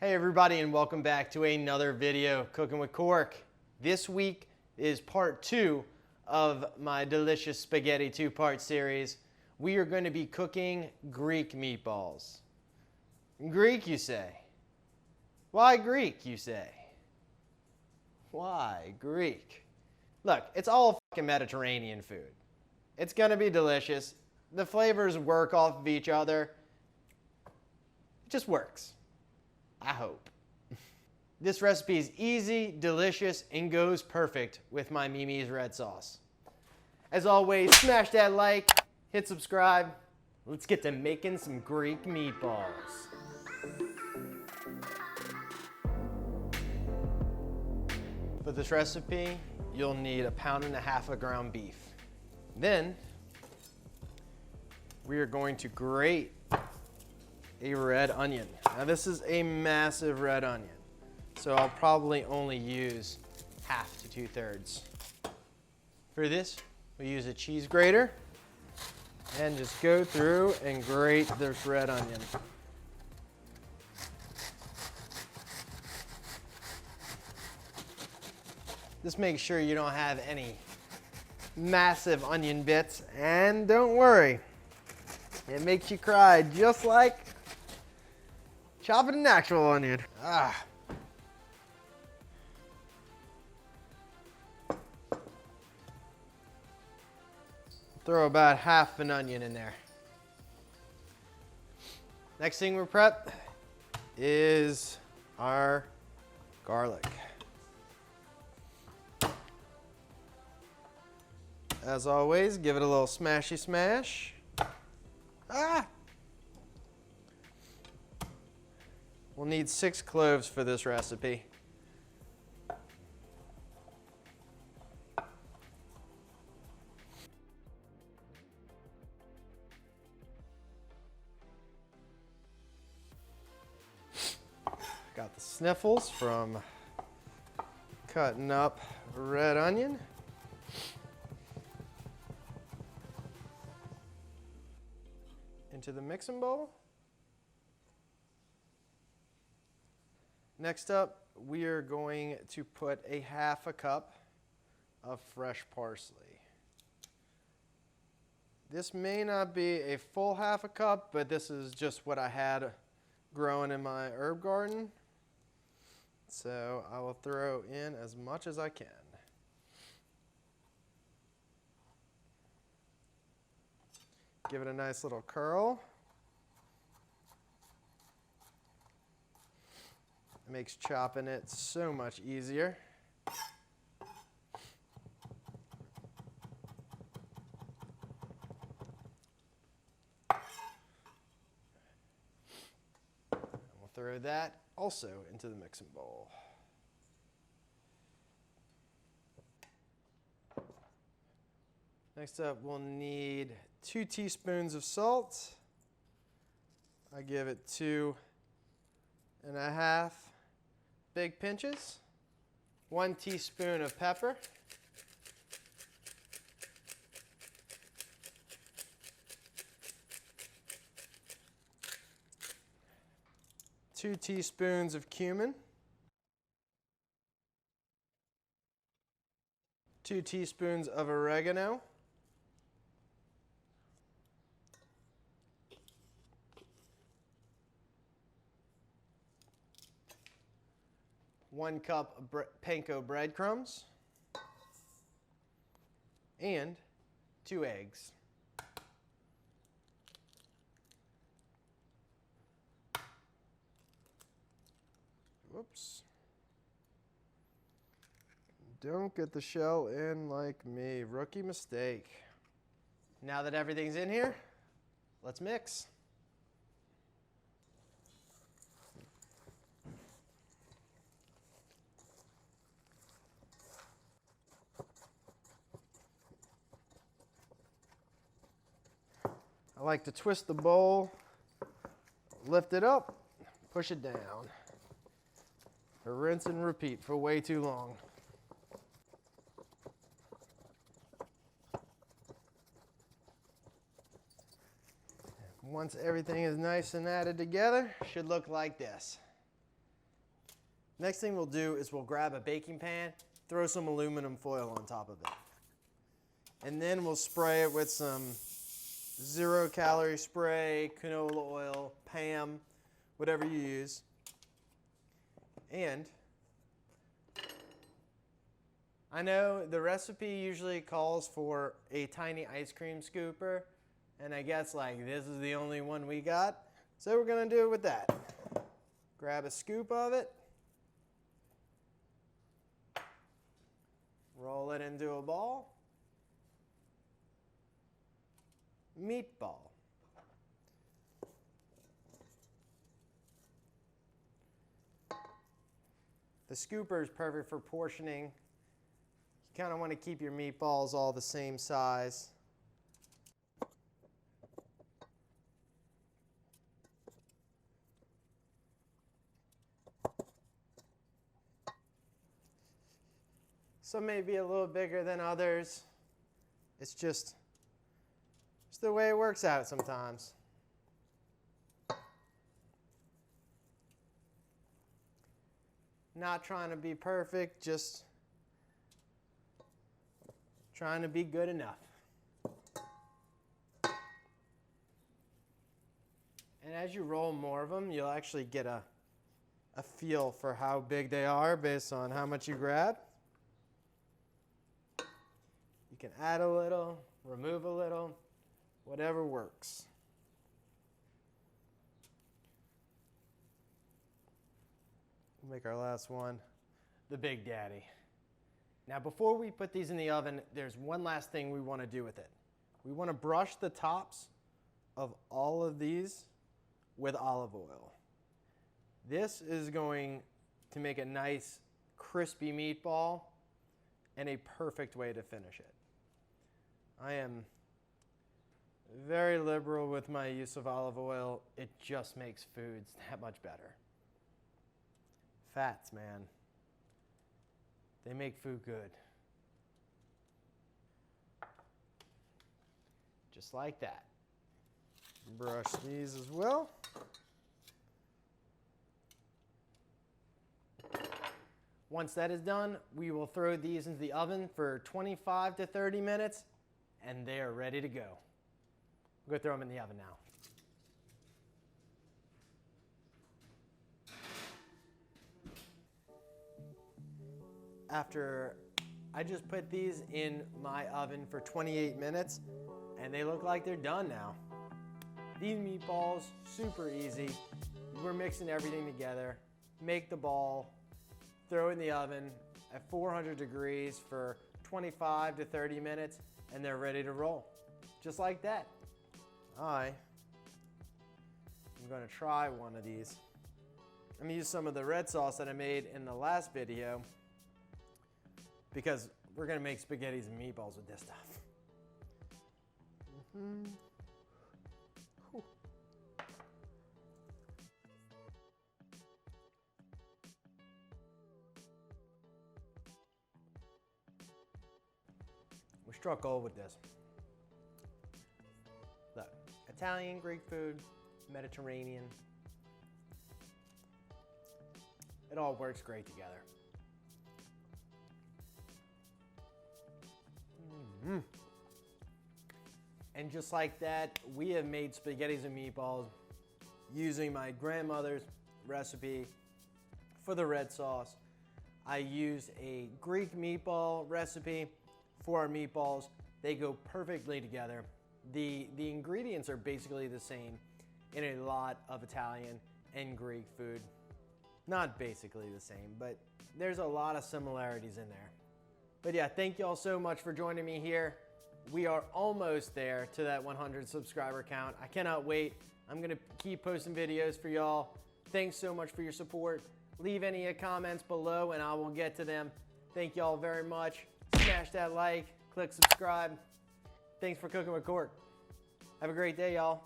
Hey everybody, and welcome back to another video, Cooking with Cork. This week is part 2 of my delicious spaghetti 2-part series. We are going to be cooking Greek meatballs. Greek, you say? Why Greek, you say? Why Greek? Look, it's all fucking Mediterranean food. It's going to be delicious. The flavors work off of each other. It just works. I hope. This recipe is easy, delicious, and goes perfect with my Mimi's red sauce. As always, smash that like, hit subscribe. Let's get to making some Greek meatballs. For this recipe, you'll need 1.5 pounds of ground beef. Then, we are going to grate a red onion. Now this is a massive red onion, so I'll probably only use 1/2 to 2/3. For this, we use a cheese grater and just go through and grate this red onion. Just make sure you don't have any massive onion bits, and don't worry, it makes you cry just like chopping an actual onion. Throw about 1/2 an onion in there. Next thing we're prep is our garlic. As always, give it a little smashy smash. We'll need 6 cloves for this recipe. Got the sniffles from cutting up red onion. Into the mixing bowl. Next up, we are going to put 1/2 cup of fresh parsley. This may not be a full 1/2 cup, but this is just what I had growing in my herb garden. So I will throw in as much as I can. Give it a nice little curl. It makes chopping it so much easier. We'll throw that also into the mixing bowl. Next up, we'll need 2 teaspoons of salt. I give it 2.5 big pinches. 1 teaspoon of pepper. Two teaspoons of cumin. 2 teaspoons of oregano. 1 cup of panko breadcrumbs, and 2 eggs. Whoops. Don't get the shell in like me. Rookie mistake. Now that everything's in here, let's mix. I like to twist the bowl, lift it up, push it down. Rinse and repeat for way too long. Once everything is nice and added together, it should look like this. Next thing we'll do is we'll grab a baking pan, throw some aluminum foil on top of it. And then we'll spray it with some 0-calorie spray, canola oil, Pam, whatever you use. And I know the recipe usually calls for a tiny ice cream scooper, and I guess like this is the only one we got. So we're gonna do it with that. Grab a scoop of it, roll it into a ball. Meatball. The scooper is perfect for portioning. You kind of want to keep your meatballs all the same size. Some may be a little bigger than others. It's just the way it works out sometimes. Not trying to be perfect, just trying to be good enough. And as you roll more of them, you'll actually get a feel for how big they are based on how much you grab. You can add a little, remove a little, whatever works. We'll make our last one the Big Daddy. Now before we put these in the oven, there's one last thing we want to do with it. We want to brush the tops of all of these with olive oil. This is going to make a nice crispy meatball and a perfect way to finish it. I am very liberal with my use of olive oil. It just makes foods that much better. Fats, man. They make food good. Just like that. Brush these as well. Once that is done, we will throw these into the oven for 25 to 30 minutes, and they are ready to go. We'll go throw them in the oven now. After I just put these in my oven for 28 minutes, and they look like they're done now. These meatballs, super easy. We're mixing everything together. Make the ball, throw it in the oven at 400 degrees for 25 to 30 minutes, and they're ready to roll. Just like that. I'm gonna try one of these. I'm gonna use some of the red sauce that I made in the last video because we're gonna make spaghettis and meatballs with this stuff. We struck gold with this. Look, Italian, Greek food, Mediterranean. It all works great together. And just like that, we have made spaghettis and meatballs using my grandmother's recipe for the red sauce. I used a Greek meatball recipe for our meatballs. They go perfectly together. The ingredients are basically the same in a lot of Italian and Greek food. Not basically the same, but there's a lot of similarities in there. But yeah, thank y'all so much for joining me here. We are almost there to that 100 subscriber count. I cannot wait. I'm gonna keep posting videos for y'all. Thanks so much for your support. Leave any comments below and I will get to them. Thank y'all very much. Smash that like, click subscribe. Thanks for cooking with Cork. Have a great day, y'all.